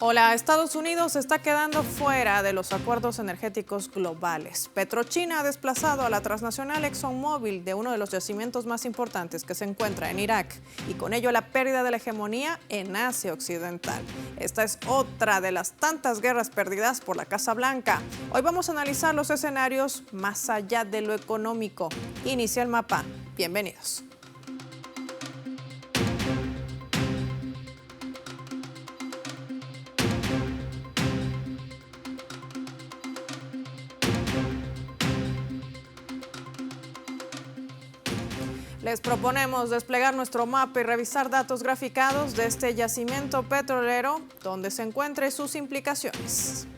Hola, Estados Unidos se está quedando fuera de los acuerdos energéticos globales. PetroChina ha desplazado a la transnacional ExxonMobil de uno de los yacimientos más importantes que se encuentra en Irak y con ello la pérdida de la hegemonía en Asia Occidental. Esta es otra de las tantas guerras perdidas por la Casa Blanca. Hoy vamos a analizar los escenarios más allá de lo económico. Inicia el mapa. Bienvenidos. Les proponemos desplegar nuestro mapa y revisar datos graficados de este yacimiento petrolero, donde se encuentre sus implicaciones.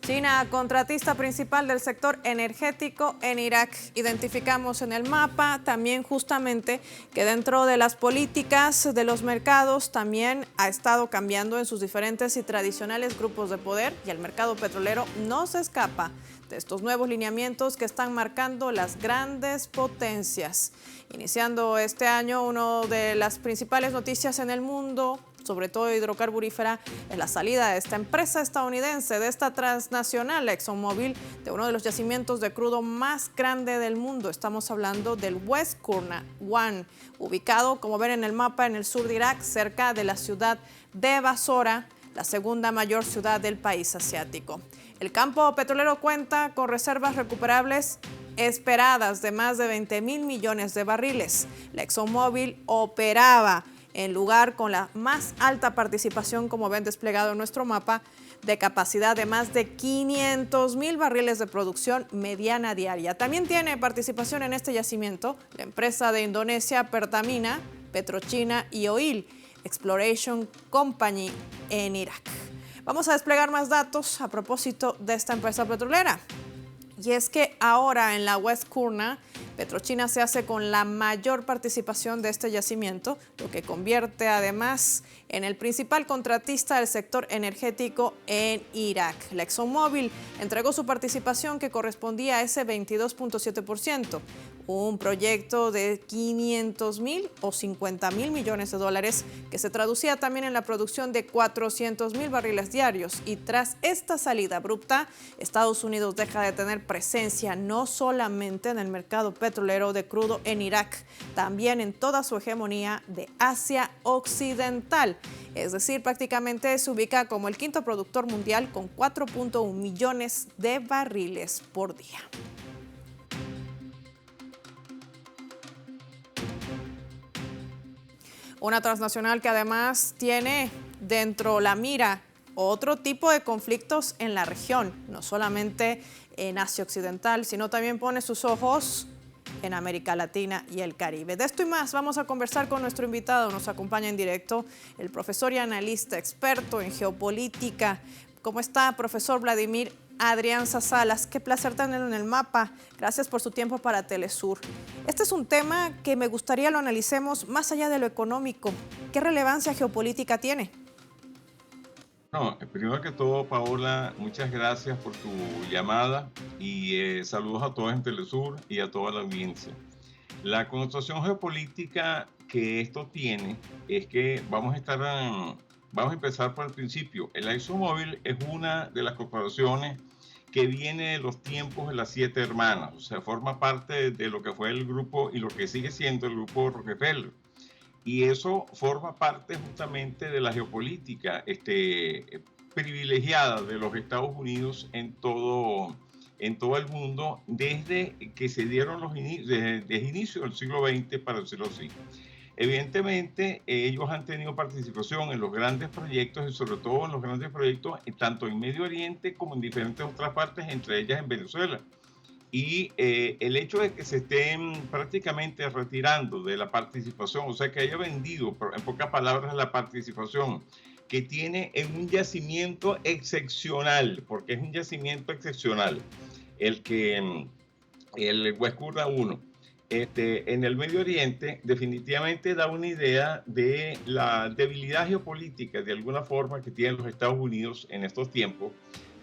China, contratista principal del sector energético en Irak. Identificamos en el mapa también justamente que dentro de las políticas de los mercados también ha estado cambiando en sus diferentes y tradicionales grupos de poder, y el mercado petrolero no se escapa de estos nuevos lineamientos que están marcando las grandes potencias. Iniciando este año, una de las principales noticias en el mundo, sobre todo hidrocarburífera, es la salida de esta empresa estadounidense, de esta transnacional ExxonMobil, de uno de los yacimientos de crudo más grande del mundo. Estamos hablando del West Qurna-1, ubicado, como ven en el mapa, en el sur de Irak, cerca de la ciudad de Basora, la segunda mayor ciudad del país asiático. El campo petrolero cuenta con reservas recuperables esperadas de más de 20.000 millones de barriles. La ExxonMobil operaba en lugar con la más alta participación, como ven desplegado en nuestro mapa, de capacidad de más de 500.000 barriles de producción mediana diaria. También tiene participación en este yacimiento la empresa de Indonesia Pertamina, PetroChina y Oil Exploration Company en Irak. Vamos a desplegar más datos a propósito de esta empresa petrolera. Y es que ahora en la West Qurna, PetroChina se hace con la mayor participación de este yacimiento, lo que convierte además en el principal contratista del sector energético en Irak. La ExxonMobil entregó su participación, que correspondía a ese 22.7%, un proyecto de 500.000 o 50.000 millones de dólares que se traducía también en la producción de 400.000 barriles diarios. Y tras esta salida abrupta, Estados Unidos deja de tener presencia no solamente en el mercado petrolero de crudo en Irak, también en toda su hegemonía de Asia Occidental. Es decir, prácticamente se ubica como el quinto productor mundial con 4.1 millones de barriles por día. Una transnacional que además tiene dentro la mira otro tipo de conflictos en la región, no solamente en Asia Occidental, sino también pone sus ojos en América Latina y el Caribe. De esto y más vamos a conversar con nuestro invitado. Nos acompaña en directo el profesor y analista experto en geopolítica. ¿Cómo está, profesor Vladimir Adrianza Salas? Qué placer tenerlo en el mapa. Gracias por su tiempo para Telesur. Este es un tema que me gustaría lo analicemos más allá de lo económico. ¿Qué relevancia geopolítica tiene? No, primero que todo, Paola, muchas gracias por tu llamada y saludos a todos en Telesur y a toda la audiencia. La connotación geopolítica que esto tiene es que vamos a empezar por el principio. El ExxonMobil es una de las corporaciones que viene de los tiempos de las Siete Hermanas, o sea, forma parte de lo que fue el grupo y lo que sigue siendo el grupo Rockefeller. Y eso forma parte justamente de la geopolítica privilegiada de los Estados Unidos en todo el mundo desde que se dieron desde inicio del siglo XX, para decirlo así. Evidentemente, ellos han tenido participación en los grandes proyectos y sobre todo en los grandes proyectos tanto en Medio Oriente como en diferentes otras partes, entre ellas en Venezuela. Y el hecho de que se estén prácticamente retirando de la participación, o sea, que haya vendido, en pocas palabras, la participación que tiene en un yacimiento excepcional, porque es un yacimiento excepcional, el West Qurna 1, en el Medio Oriente, definitivamente da una idea de la debilidad geopolítica, de alguna forma, que tienen los Estados Unidos en estos tiempos,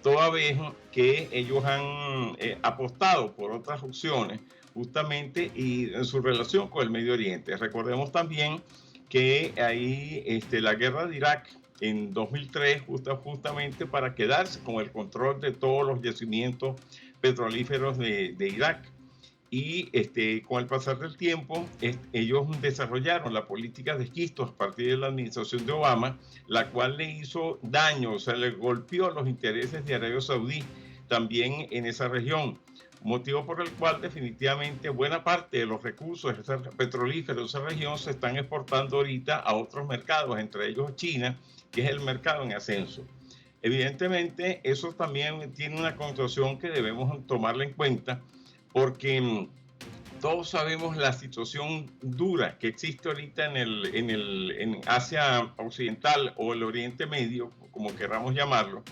toda vez que ellos han apostado por otras opciones justamente y en su relación con el Medio Oriente. Recordemos también que ahí la guerra de Irak en 2003, justamente para quedarse con el control de todos los yacimientos petrolíferos de Irak. Y con el pasar del tiempo, ellos desarrollaron la política de esquistos a partir de la administración de Obama, la cual le hizo daño, o sea, le golpeó los intereses de Arabia Saudí también en esa región, motivo por el cual definitivamente buena parte de los recursos petrolíferos de esa región se están exportando ahorita a otros mercados, entre ellos China, que es el mercado en ascenso. Evidentemente, eso también tiene una connotación que debemos tomarla en cuenta, porque todos sabemos la situación dura que existe ahorita en Asia Occidental o el Oriente Medio, como queramos llamarlo,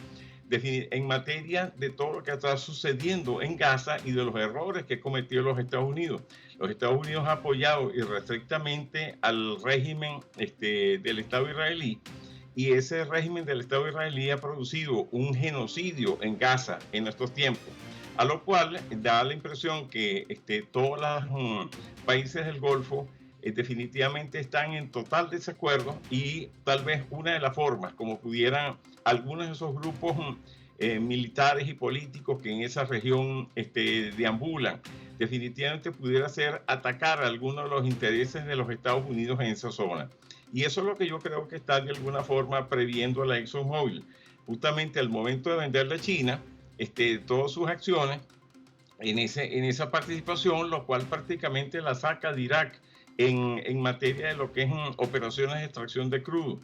en materia de todo lo que está sucediendo en Gaza y de los errores que cometió los Estados Unidos. Los Estados Unidos han apoyado irrestrictamente al régimen del Estado israelí, y ese régimen del Estado israelí ha producido un genocidio en Gaza en estos tiempos, a lo cual da la impresión que todos los países del Golfo definitivamente están en total desacuerdo, y tal vez una de las formas como pudieran algunos de esos grupos militares y políticos que en esa región deambulan, definitivamente pudiera ser atacar algunos de los intereses de los Estados Unidos en esa zona. Y eso es lo que yo creo que está de alguna forma previendo a la ExxonMobil. Justamente al momento de venderle a China todas sus acciones en esa participación, lo cual prácticamente la saca de Irak en materia de lo que es operaciones de extracción de crudo.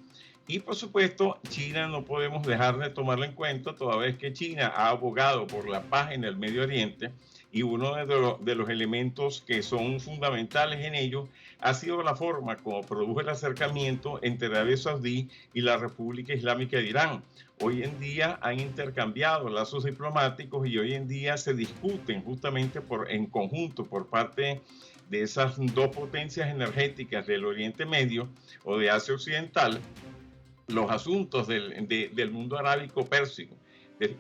Y por supuesto, China no podemos dejar de tomarla en cuenta, toda vez que China ha abogado por la paz en el Medio Oriente, y uno de los elementos que son fundamentales en ello ha sido la forma como produjo el acercamiento entre Arabia Saudí y la República Islámica de Irán. Hoy en día han intercambiado lazos diplomáticos, y hoy en día se discuten justamente en conjunto por parte de esas dos potencias energéticas del Oriente Medio o de Asia Occidental los asuntos del mundo arábico pérsico.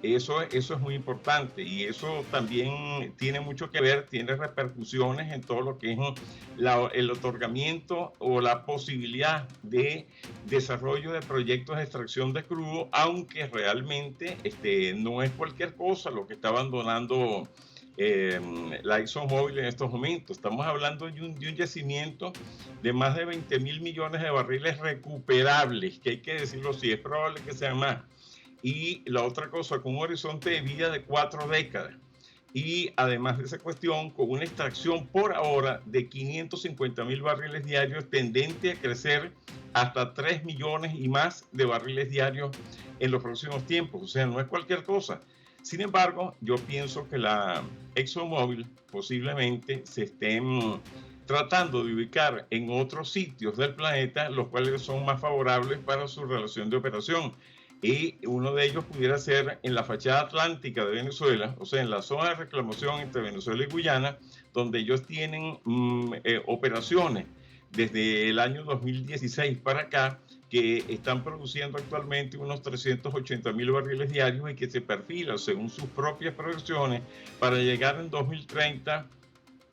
Eso es muy importante, y eso también tiene mucho que ver, tiene repercusiones en todo lo que es el otorgamiento o la posibilidad de desarrollo de proyectos de extracción de crudo, aunque realmente no es cualquier cosa lo que está abandonando la ExxonMobil en estos momentos. Estamos hablando de un yacimiento de más de 20.000 millones de barriles recuperables, que hay que decirlo así, es probable que sean más. Y la otra cosa, con un horizonte de vida de 4 décadas. Y además de esa cuestión, con una extracción por ahora de 550.000 barriles diarios, tendente a crecer hasta 3 millones y más de barriles diarios en los próximos tiempos. O sea, no es cualquier cosa. Sin embargo, yo pienso que la ExxonMobil posiblemente se estén tratando de ubicar en otros sitios del planeta, los cuales son más favorables para su relación de operación. Y uno de ellos pudiera ser en la fachada atlántica de Venezuela, o sea, en la zona de reclamación entre Venezuela y Guyana, donde ellos tienen operaciones desde el año 2016 para acá, que están produciendo actualmente unos 380.000 barriles diarios, y que se perfilan, según sus propias proyecciones, para llegar en 2030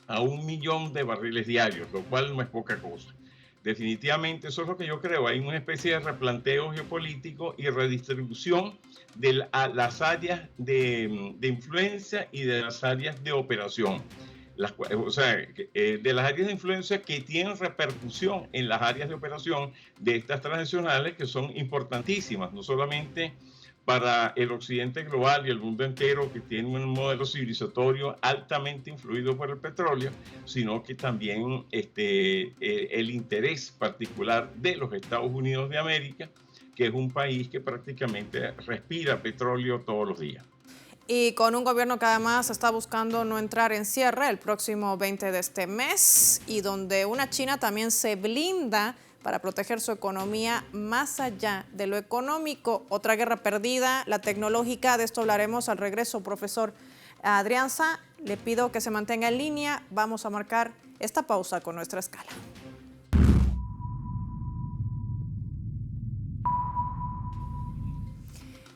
a 1 millón de barriles diarios, lo cual no es poca cosa. Definitivamente eso es lo que yo creo. Hay una especie de replanteo geopolítico y redistribución de las áreas de influencia y de las áreas de operación. De las áreas de influencia que tienen repercusión en las áreas de operación de estas transnacionales, que son importantísimas, no solamente para el occidente global y el mundo entero, que tiene un modelo civilizatorio altamente influido por el petróleo, sino que también el interés particular de los Estados Unidos de América, que es un país que prácticamente respira petróleo todos los días. Y con un gobierno que además está buscando no entrar en cierre el próximo 20 de este mes, y donde una China también se blinda para proteger su economía más allá de lo económico. Otra guerra perdida, la tecnológica. De esto hablaremos al regreso, profesor Adrianza. Le pido que se mantenga en línea. Vamos a marcar esta pausa con nuestra escala.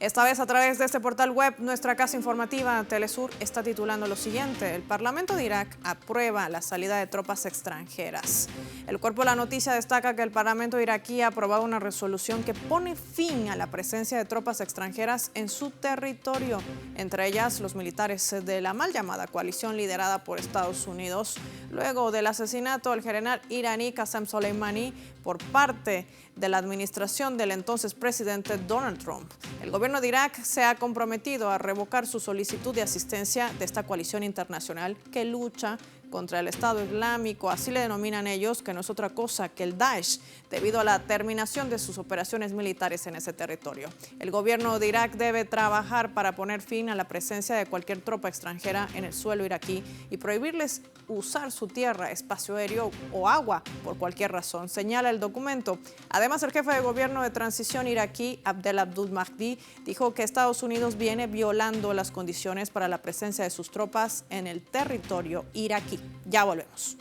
Esta vez a través de este portal web, nuestra casa informativa Telesur está titulando lo siguiente: el Parlamento de Irak aprueba la salida de tropas extranjeras. El cuerpo de la noticia destaca que el Parlamento iraquí ha aprobado una resolución que pone fin a la presencia de tropas extranjeras en su territorio, entre ellas los militares de la mal llamada coalición liderada por Estados Unidos, luego del asesinato del general iraní Qasem Soleimani por parte de la administración del entonces presidente Donald Trump. El gobierno de Irak se ha comprometido a revocar su solicitud de asistencia de esta coalición internacional que lucha contra el Estado Islámico, así le denominan ellos, que no es otra cosa que el Daesh, debido a la terminación de sus operaciones militares en ese territorio. El gobierno de Irak debe trabajar para poner fin a la presencia de cualquier tropa extranjera en el suelo iraquí y prohibirles usar su tierra, espacio aéreo o agua por cualquier razón, señala el documento. Además, el jefe de gobierno de transición iraquí, Abdel Abdul Mahdi, dijo que Estados Unidos viene violando las condiciones para la presencia de sus tropas en el territorio iraquí. Ya volvemos.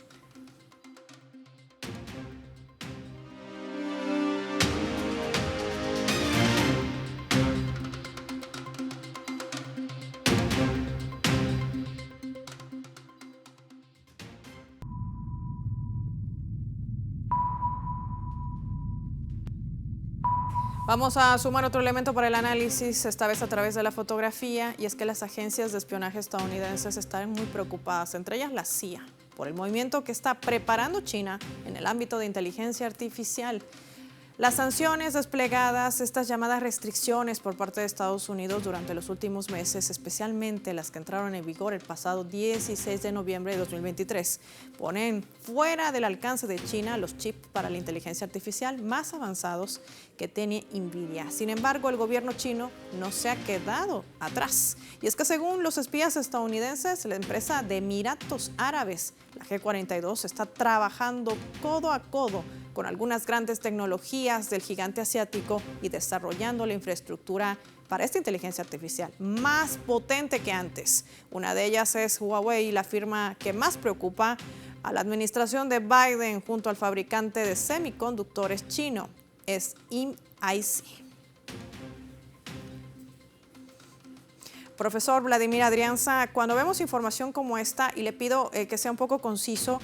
Vamos a sumar otro elemento para el análisis, esta vez a través de la fotografía, y es que las agencias de espionaje estadounidenses están muy preocupadas, entre ellas la CIA, por el movimiento que está preparando China en el ámbito de inteligencia artificial. Las sanciones desplegadas, estas llamadas restricciones por parte de Estados Unidos durante los últimos meses, especialmente las que entraron en vigor el pasado 16 de noviembre de 2023, ponen fuera del alcance de China los chips para la inteligencia artificial más avanzados que tiene Nvidia. Sin embargo, el gobierno chino no se ha quedado atrás. Y es que según los espías estadounidenses, la empresa de Emiratos Árabes, la G42, está trabajando codo a codo con algunas grandes tecnologías del gigante asiático y desarrollando la infraestructura para esta inteligencia artificial más potente que antes. Una de ellas es Huawei, la firma que más preocupa a la administración de Biden junto al fabricante de semiconductores chino, es SMIC. Profesor Vladimir Adrianza, cuando vemos información como esta, y le pido que sea un poco conciso,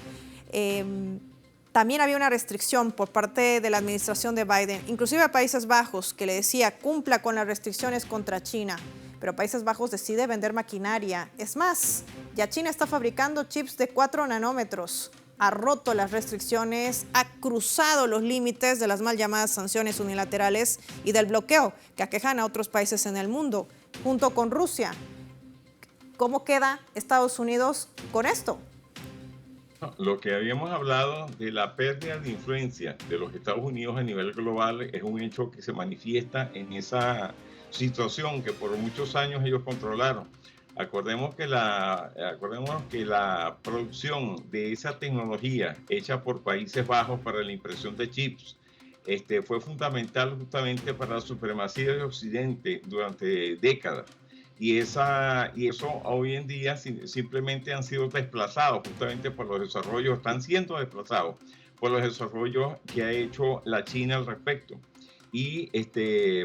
también había una restricción por parte de la administración de Biden, inclusive a Países Bajos, que le decía cumpla con las restricciones contra China, pero Países Bajos decide vender maquinaria. Es más, ya China está fabricando chips de 4 nanómetros, ha roto las restricciones, ha cruzado los límites de las mal llamadas sanciones unilaterales y del bloqueo que aquejan a otros países en el mundo, junto con Rusia. ¿Cómo queda Estados Unidos con esto? Lo que habíamos hablado de la pérdida de influencia de los Estados Unidos a nivel global es un hecho que se manifiesta en esa situación que por muchos años ellos controlaron. Acordemos que la producción de esa tecnología hecha por Países Bajos para la impresión de chips fue fundamental justamente para la supremacía de Occidente durante décadas. Y eso hoy en día simplemente han sido desplazados justamente por los desarrollos, están siendo desplazados por los desarrollos que ha hecho la China al respecto. Y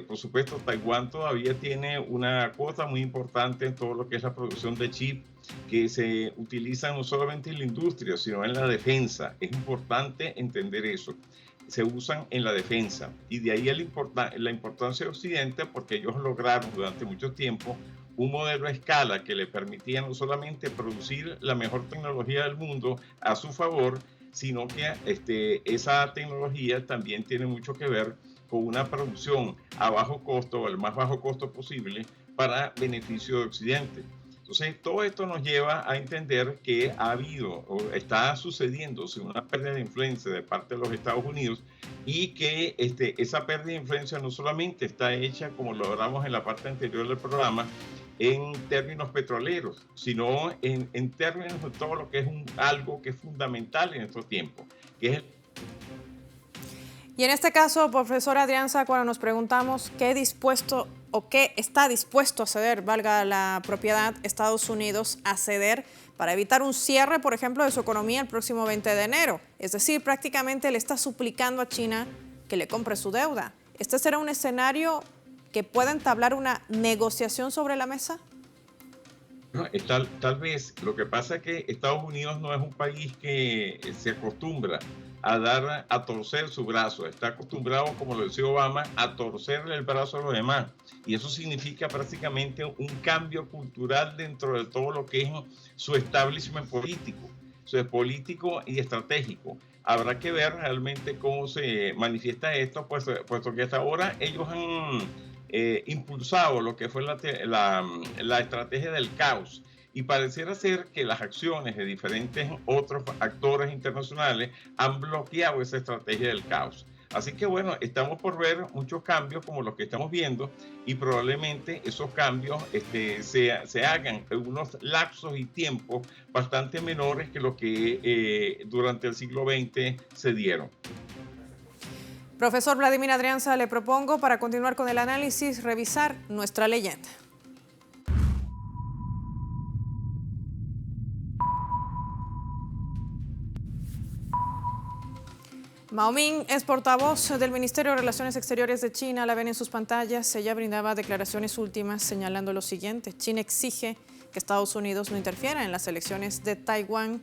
por supuesto Taiwán todavía tiene una cuota muy importante en todo lo que es la producción de chips que se utilizan no solamente en la industria, sino en la defensa. Es importante entender eso. Se usan en la defensa. Y de ahí la importancia de Occidente, porque ellos lograron durante mucho tiempo un modelo a escala que le permitía no solamente producir la mejor tecnología del mundo a su favor, sino que esa tecnología también tiene mucho que ver con una producción a bajo costo, o el más bajo costo posible, para beneficio de Occidente. Entonces, todo esto nos lleva a entender que ha habido o está sucediéndose una pérdida de influencia de parte de los Estados Unidos y que esa pérdida de influencia no solamente está hecha, como lo hablamos en la parte anterior del programa, en términos petroleros, sino en términos de todo lo que es algo que es fundamental en estos tiempos, que es Y en este caso, profesor Adrianza, cuando nos preguntamos qué está dispuesto a ceder, valga la propiedad, Estados Unidos a ceder para evitar un cierre, por ejemplo, de su economía el próximo 20 de enero. Es decir, prácticamente le está suplicando a China que le compre su deuda. ¿Este será un escenario que pueda entablar una negociación sobre la mesa? No, tal vez. Lo que pasa es que Estados Unidos no es un país que se acostumbra a torcer su brazo. Está acostumbrado, como lo decía Obama, a torcerle el brazo a los demás. Y eso significa prácticamente un cambio cultural dentro de todo lo que es su establishment político. Eso es político y estratégico. Habrá que ver realmente cómo se manifiesta esto, puesto que hasta ahora ellos han impulsado lo que fue la estrategia del caos. Y pareciera ser que las acciones de diferentes otros actores internacionales han bloqueado esa estrategia del caos. Así que bueno, estamos por ver muchos cambios como los que estamos viendo y probablemente esos cambios se hagan en unos lapsos y tiempos bastante menores que los que durante el siglo XX se dieron. Profesor Vladimir Adrianza, le propongo, para continuar con el análisis, revisar nuestra leyenda. Mao Ming es portavoz del Ministerio de Relaciones Exteriores de China. La ven en sus pantallas. Ella brindaba declaraciones últimas señalando lo siguiente: China exige que Estados Unidos no interfiera en las elecciones de Taiwán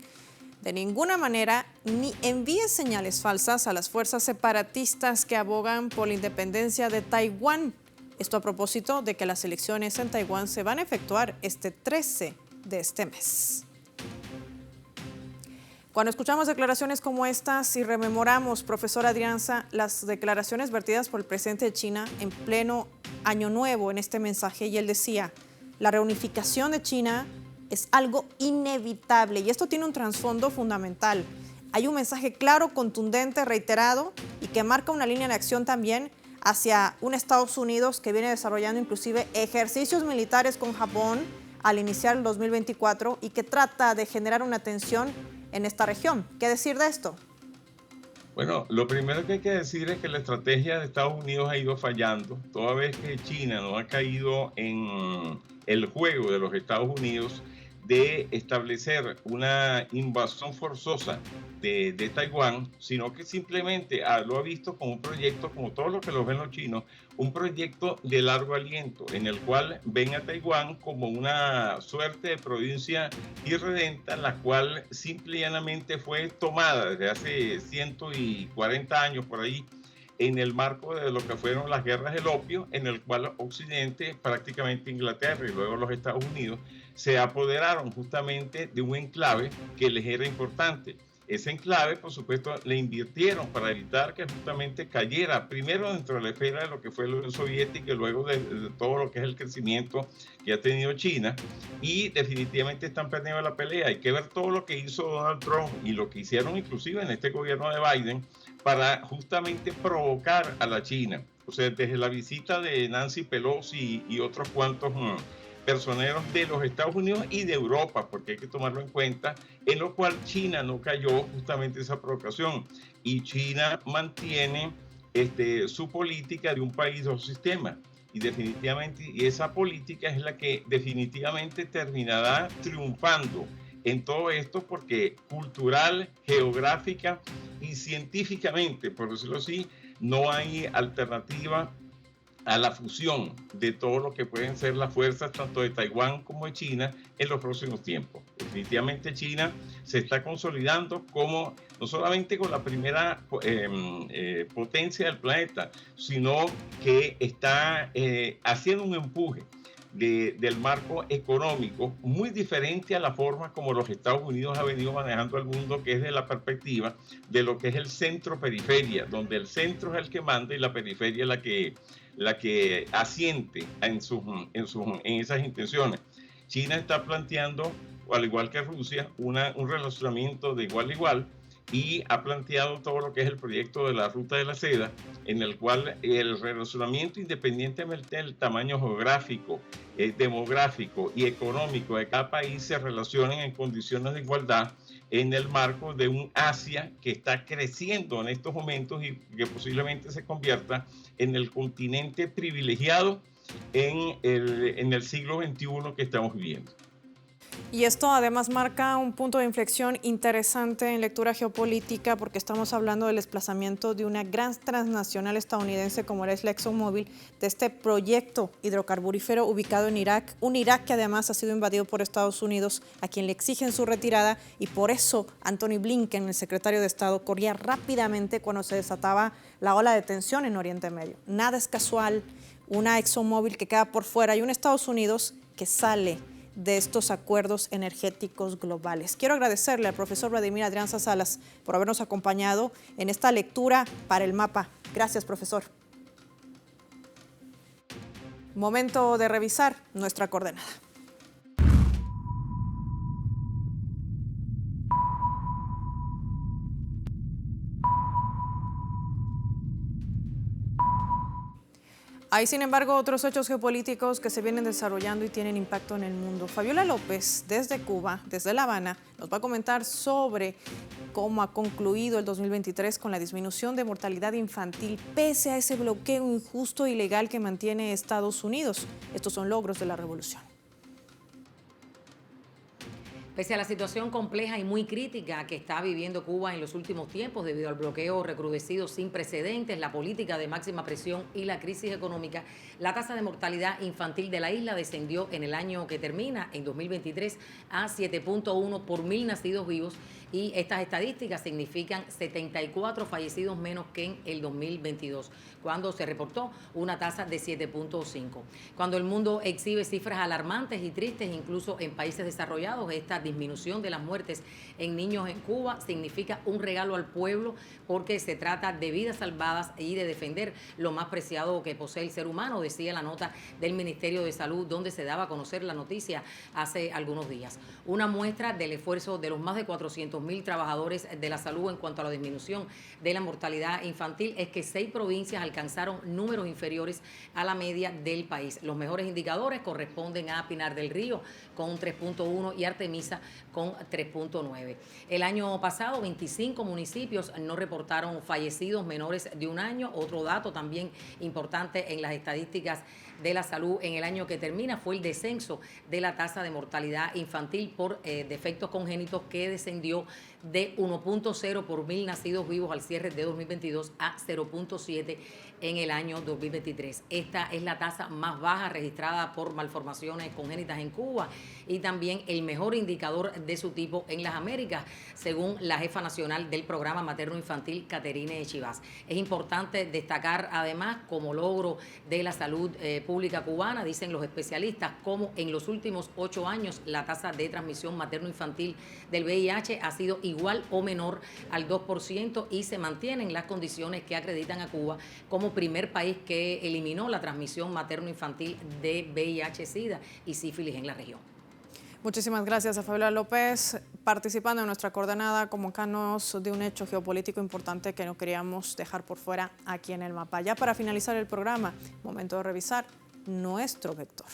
de ninguna manera, ni envíe señales falsas a las fuerzas separatistas que abogan por la independencia de Taiwán. Esto a propósito de que las elecciones en Taiwán se van a efectuar este 13 de este mes. Cuando escuchamos declaraciones como estas y rememoramos, profesor Adrianza, las declaraciones vertidas por el presidente de China en pleno Año Nuevo en este mensaje, y él decía: la reunificación de China es algo inevitable, y esto tiene un trasfondo fundamental. Hay un mensaje claro, contundente, reiterado, y que marca una línea de acción también hacia un Estados Unidos que viene desarrollando inclusive ejercicios militares con Japón al iniciar el 2024 y que trata de generar una tensión en esta región. ¿Qué decir de esto? Bueno, lo primero que hay que decir es que la estrategia de Estados Unidos ha ido fallando, toda vez que China no ha caído en el juego de los Estados Unidos de establecer una invasión forzosa de Taiwán, sino que simplemente lo ha visto como un proyecto, como todos los que lo ven los chinos, un proyecto de largo aliento, en el cual ven a Taiwán como una suerte de provincia irredenta, la cual simple y llanamente fue tomada desde hace 140 años por ahí, en el marco de lo que fueron las guerras del opio, en el cual Occidente, prácticamente Inglaterra y luego los Estados Unidos, se apoderaron justamente de un enclave que les era importante. Ese enclave, por supuesto, le invirtieron para evitar que justamente cayera primero dentro de la esfera de lo que fue la Unión Soviética y luego de todo lo que es el crecimiento que ha tenido China, y definitivamente están perdiendo la pelea. Hay que ver todo lo que hizo Donald Trump y lo que hicieron inclusive en este gobierno de Biden para justamente provocar a la China. O sea, desde la visita de Nancy Pelosi y otros cuantos personeros de los Estados Unidos y de Europa, porque hay que tomarlo en cuenta, en lo cual China no cayó justamente esa provocación. Y China mantiene su política de un país, dos sistemas. Y definitivamente, y esa política es la que definitivamente terminará triunfando en todo esto, porque cultural, geográfica y científicamente, por decirlo así, no hay alternativa a la fusión de todo lo que pueden ser las fuerzas tanto de Taiwán como de China en los próximos tiempos. Definitivamente China se está consolidando como no solamente con la primera potencia del planeta, sino que está haciendo un empuje del marco económico muy diferente a la forma como los Estados Unidos ha venido manejando el mundo, que es de la perspectiva de lo que es el centro-periferia, donde el centro es el que manda y la periferia es la que asiente en esas intenciones. China está planteando, al igual que Rusia, un relacionamiento de igual a igual, y ha planteado todo lo que es el proyecto de la Ruta de la Seda, en el cual el relacionamiento, independientemente del tamaño geográfico, demográfico y económico de cada país, se relacionen en condiciones de igualdad en el marco de un Asia que está creciendo en estos momentos y que posiblemente se convierta en el continente privilegiado en el siglo XXI que estamos viviendo. Y esto además marca un punto de inflexión interesante en lectura geopolítica porque estamos hablando del desplazamiento de una gran transnacional estadounidense como es la ExxonMobil de este proyecto hidrocarburífero ubicado en Irak, un Irak que además ha sido invadido por Estados Unidos, a quien le exigen su retirada, y por eso Antony Blinken, el secretario de Estado, corría rápidamente cuando se desataba la ola de tensión en Oriente Medio. Nada es casual, una ExxonMobil que queda por fuera y un Estados Unidos que sale de estos acuerdos energéticos globales. Quiero agradecerle al profesor Vladimir Adrianza Salas por habernos acompañado en esta lectura para el mapa. Gracias, profesor. Momento de revisar nuestra coordenada. Hay, sin embargo, otros hechos geopolíticos que se vienen desarrollando y tienen impacto en el mundo. Fabiola López, desde Cuba, desde La Habana, nos va a comentar sobre cómo ha concluido el 2023 con la disminución de mortalidad infantil, pese a ese bloqueo injusto e ilegal que mantiene Estados Unidos. Estos son logros de la revolución. Pese a la situación compleja y muy crítica que está viviendo Cuba en los últimos tiempos debido al bloqueo recrudecido sin precedentes, la política de máxima presión y la crisis económica, la tasa de mortalidad infantil de la isla descendió en el año que termina, en 2023, a 7.1 por 1.000 nacidos vivos, y estas estadísticas significan 74 fallecidos menos que en el 2022, cuando se reportó una tasa de 7.5. Cuando el mundo exhibe cifras alarmantes y tristes, incluso en países desarrollados, esta disminución de las muertes en niños en Cuba significa un regalo al pueblo, porque se trata de vidas salvadas y de defender lo más preciado que posee el ser humano, decía la nota del Ministerio de Salud, donde se daba a conocer la noticia hace algunos días. Una muestra del esfuerzo de los más de 400.000 trabajadores de la salud en cuanto a la disminución de la mortalidad infantil es que 6 provincias alcanzaron números inferiores a la media del país. Los mejores indicadores corresponden a Pinar del Río con un 3.1 y Artemisa con 3.9. El año pasado, 25 municipios no reportaron fallecidos menores de un año. Otro dato también importante en las estadísticas de la salud en el año que termina fue el descenso de la tasa de mortalidad infantil por defectos congénitos, que descendió de 1.0 por 1.000 nacidos vivos al cierre de 2022 a 0.7 en el año 2023. Esta es la tasa más baja registrada por malformaciones congénitas en Cuba y también el mejor indicador de su tipo en las Américas, según la jefa nacional del programa materno-infantil, Caterine Chivas. Es importante destacar además, como logro de la salud pública cubana, dicen los especialistas, como en los últimos 8 años la tasa de transmisión materno-infantil del VIH ha sido igual o menor al 2% y se mantienen las condiciones que acreditan a Cuba como primer país que eliminó la transmisión materno-infantil de VIH-Sida y sífilis en la región. Muchísimas gracias a Fabiola López, participando en nuestra coordenada como canos de un hecho geopolítico importante que no queríamos dejar por fuera aquí en el mapa. Ya para finalizar el programa, momento de revisar nuestro vector.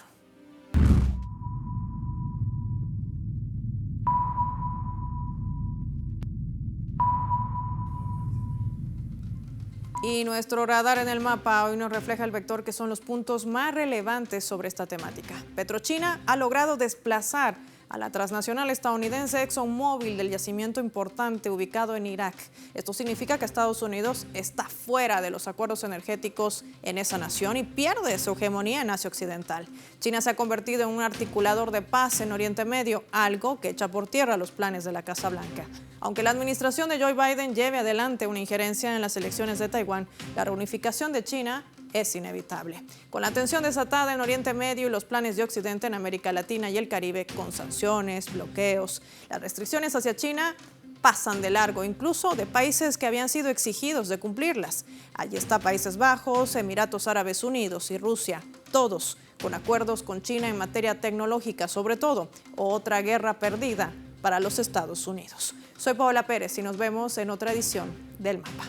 Y nuestro radar en el mapa hoy nos refleja el vector que son los puntos más relevantes sobre esta temática. PetroChina ha logrado desplazar a la transnacional estadounidense ExxonMobil del yacimiento importante ubicado en Irak. Esto significa que Estados Unidos está fuera de los acuerdos energéticos en esa nación y pierde su hegemonía en Asia Occidental. China se ha convertido en un articulador de paz en Oriente Medio, algo que echa por tierra los planes de la Casa Blanca. Aunque la administración de Joe Biden lleve adelante una injerencia en las elecciones de Taiwán, la reunificación de China es inevitable. Con la tensión desatada en Oriente Medio y los planes de Occidente en América Latina y el Caribe, con sanciones, bloqueos, las restricciones hacia China pasan de largo, incluso de países que habían sido exigidos de cumplirlas. Allí está Países Bajos, Emiratos Árabes Unidos y Rusia, todos con acuerdos con China en materia tecnológica, sobre todo, otra guerra perdida para los Estados Unidos. Soy Paola Pérez y nos vemos en otra edición del Mapa.